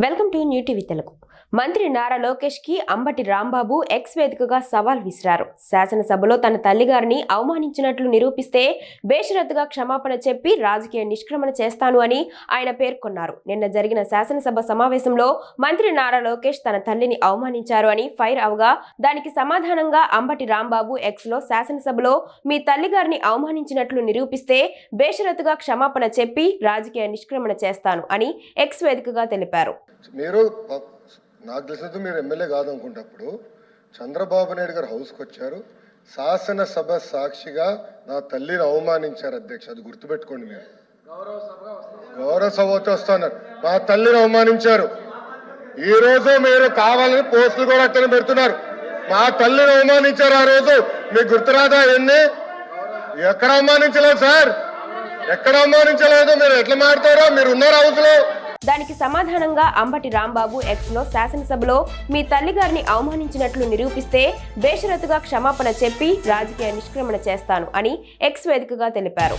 Welcome to new TV Telugu. మంత్రి నారా లోకేష్ కి Ambati Rambabu X వేదికగా సవాల్ విసిరారు. శాసనసభలో తన తల్లిగారిని అవమానించినట్లు నిరూపిస్తే బేషరతుగా క్షమాపణ చెప్పి రాజకీయ నిష్క్రమణ చేస్తాను అని ఆయన పేర్కొన్నారు. నిన్న జరిగిన శాసనసభ సమావేశంలో మంత్రి నారా లోకేష్ తన తల్లిని అవమానించారు అని ఫైర్ అవగా దానికి సమాధానంగా అంబటి రాంబాబు ఎక్స్ లో శాసనసభలో మీ తల్లిగారిని అవమానించినట్లు నిరూపిస్తే బేషరతుగా క్షమాపణ చెప్పి రాజకీయ నిష్క్రమణ చేస్తాను అని ఎక్స్ వేదికగా తెలిపారు. నాకు తెలిసినందుకు మీరు ఎమ్మెల్యే కాదనుకుంటప్పుడు చంద్రబాబు నాయుడు గారు హౌస్కి వచ్చారు. శాసనసభ సాక్షిగా నా తల్లిని అవమానించారు అధ్యక్ష, అది గుర్తుపెట్టుకోండి. మీరు గౌరవ సభతో వస్తున్నారు, మా తల్లిని అవమానించారు. ఈ రోజు మీరు కావాలని పోస్టులు కూడా అట్టని పెడుతున్నారు. మా తల్లిని అవమానించారు. ఆ రోజు మీకు గుర్తురాదా? ఎన్ని ఎక్కడ అవమానించలేదు సార్, ఎక్కడ అవమానించలేదు. మీరు ఎట్లా మాట్లాడారో మీరు ఉన్నారు హౌస్ లో. దానికి సమాధానంగా అంబటి రాంబాబు ఎక్స్ లో శాసనసభలో మీ తల్లిగారిని అవమానించినట్లు నిరూపిస్తే బేషరతుగా క్షమాపణ చెప్పి రాజకీయ నిష్క్రమణ చేస్తాను అని ఎక్స్ వేదికగా తెలిపారు.